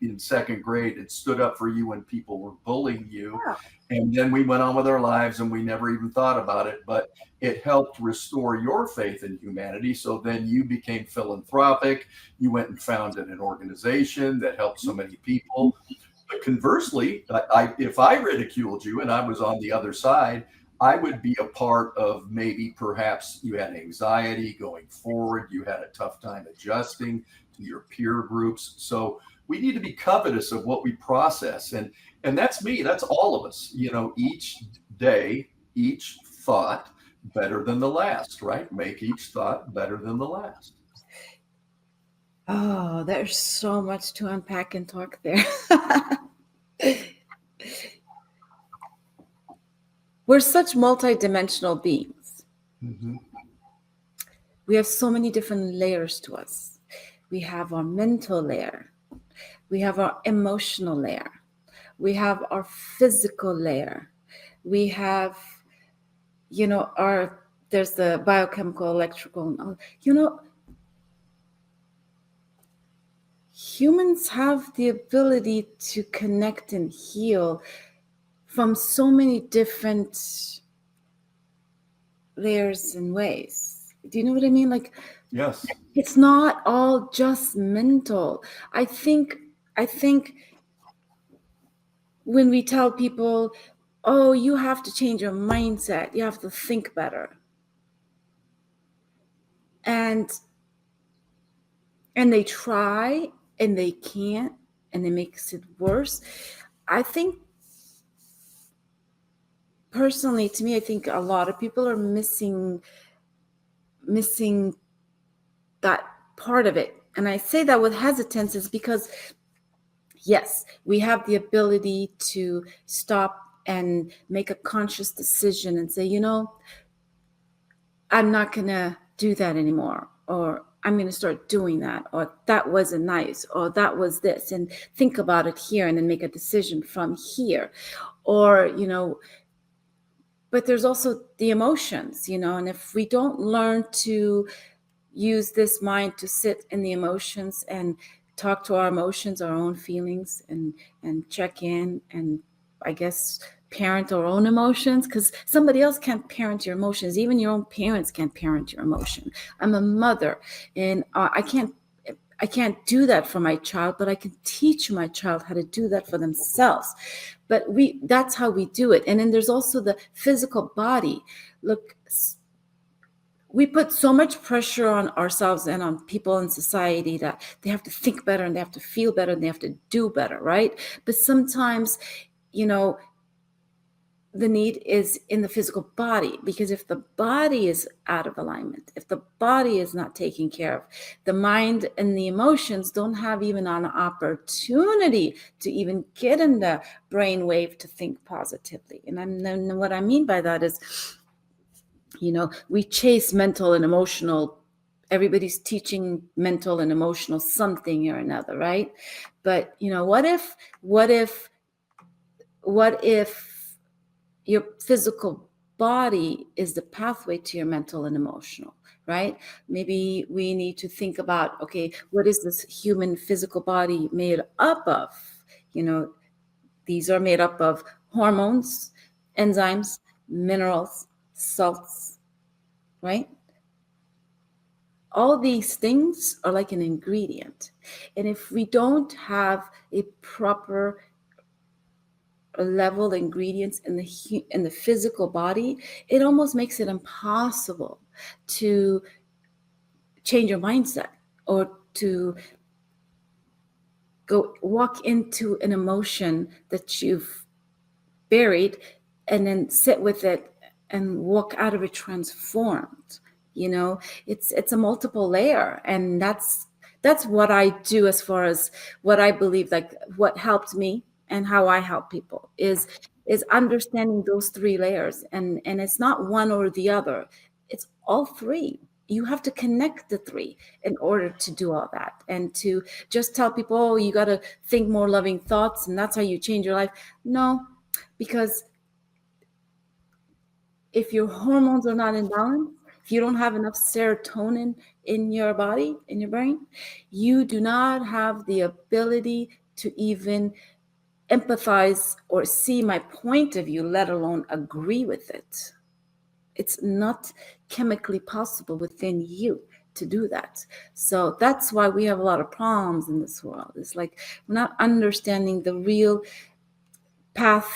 in second grade and stood up for you when people were bullying you. Yeah. And then we went on with our lives and we never even thought about it, but it helped restore your faith in humanity. So then you became philanthropic. You went and founded an organization that helped so many people. But conversely, if I ridiculed you and I was on the other side, I would be a part of, maybe perhaps you had anxiety going forward, you had a tough time adjusting to your peer groups. So we need to be covetous of what we process. And that's me, that's all of us. Each day, each thought better than the last, right? Make each thought better than the last. Oh, there's so much to unpack and talk there. We're such multidimensional beings. Mm-hmm. We have so many different layers to us. We have our mental layer. We have our emotional layer. We have our physical layer. We have, there's the biochemical, electrical, humans have the ability to connect and heal from so many different layers and ways. Do you know what I mean? Like, yes, it's not all just mental. I think when we tell people, oh, you have to change your mindset, you have to think better, and they try and they can't, and it makes it worse. I think personally, to me, I think a lot of people are missing that part of it. And I say that with hesitance is because, yes, we have the ability to stop and make a conscious decision and say, I'm not going to do that anymore, or I'm going to start doing that, or that wasn't nice, or that was this, and think about it here and then make a decision from here. Or, but there's also the emotions, and if we don't learn to use this mind to sit in the emotions and talk to our emotions, our own feelings, and check in, and I guess parent our own emotions, because somebody else can't parent your emotions. Even your own parents can't parent your emotion. I'm a mother, and I can't do that for my child, but I can teach my child how to do that for themselves. But that's how we do it. And then there's also the physical body. Look, we put so much pressure on ourselves and on people in society that they have to think better and they have to feel better and they have to do better, right? But sometimes, the need is in the physical body, because if the body is out of alignment, if the body is not taken care of, the mind and the emotions don't have even an opportunity to even get in the brainwave to think positively. And what I mean by that is, we chase mental and emotional. Everybody's teaching mental and emotional something or another, right? But what if your physical body is the pathway to your mental and emotional, right? Maybe we need to think about, okay, what is this human physical body made up of? These are made up of hormones, enzymes, minerals, salts, right? All these things are like an ingredient. And if we don't have a proper level ingredients in the physical body, it almost makes it impossible to change your mindset or to go walk into an emotion that you've buried and then sit with it and walk out of it transformed. It's a multiple layer, and that's what I do as far as what I believe, like what helped me and how I help people is understanding those three layers, and it's not one or the other, it's all three. You have to connect the three in order to do all that. And to just tell people, oh, you got to think more loving thoughts and that's how you change your life. No, because if your hormones are not in balance, if you don't have enough serotonin in your body, in your brain, you do not have the ability to even empathize or see my point of view, let alone agree with it. It's not chemically possible within you to do that. So that's why we have a lot of problems in this world. It's like we're not understanding the real path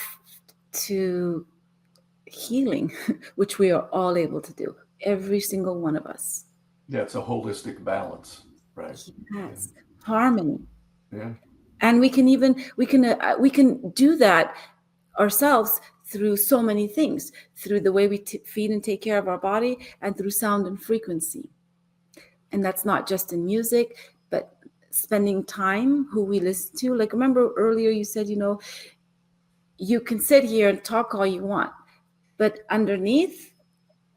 to healing, which we are all able to do, every single one of us. Yeah, it's a holistic balance, right? Yes, harmony. Yeah. And we can do that ourselves through so many things, through the way we feed and take care of our body, and through sound and frequency. And that's not just in music, but spending time, who we listen to. Like, remember earlier you said, you can sit here and talk all you want, but underneath,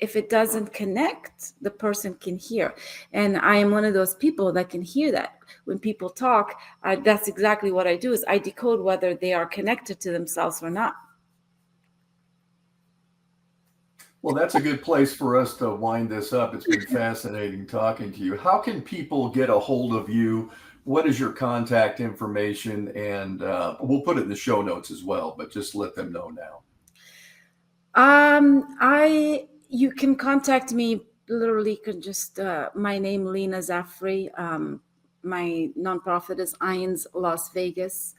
if it doesn't connect, the person can hear. And I am one of those people that can hear that. When people talk, that's exactly what I do, is I decode whether they are connected to themselves or not. Well, that's a good place for us to wind this up. It's been fascinating talking to you. How can people get a hold of you? What is your contact information? And we'll put it in the show notes as well, but just let them know now. You can contact me, literally just my name, Leena Zafary. My nonprofit is IANDS Las Vegas.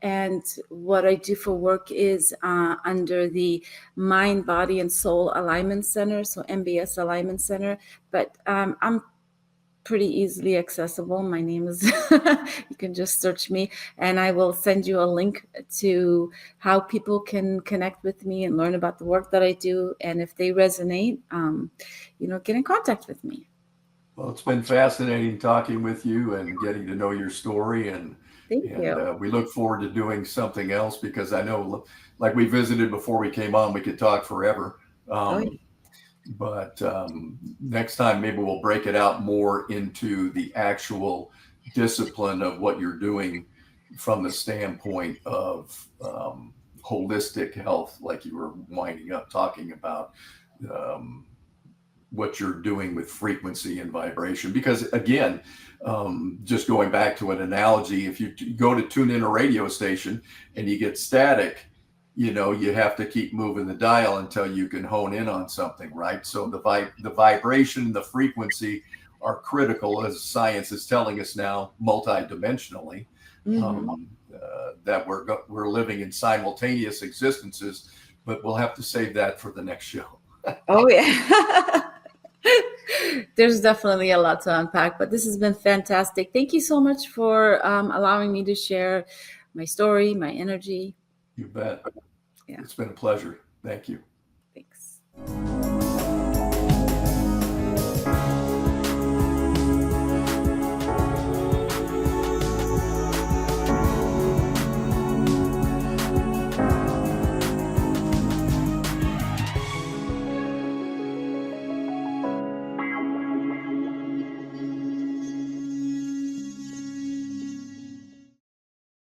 And what I do for work is under the Mind, Body, and Soul Alignment Center, so MBS Alignment Center. But I'm pretty easily accessible. My name is, you can just search me, and I will send you a link to how people can connect with me and learn about the work that I do. And if they resonate, get in contact with me. Well, it's been fascinating talking with you and getting to know your story. And Thank you. We look forward to doing something else, because I know, like we visited before we came on, we could talk forever. But next time, maybe we'll break it out more into the actual discipline of what you're doing from the standpoint of holistic health, like you were winding up talking about. What you're doing with frequency and vibration, because again, just going back to an analogy, if you go to tune in a radio station and you get static, you have to keep moving the dial until you can hone in on something, right? So the vibration, the frequency are critical, as science is telling us now, multidimensionally, that we're living in simultaneous existences. But we'll have to save that for the next show. Oh yeah. There's definitely a lot to unpack, but this has been fantastic. Thank you so much for allowing me to share my story, my energy. You bet. Yeah. It's been a pleasure. Thank you. Thanks.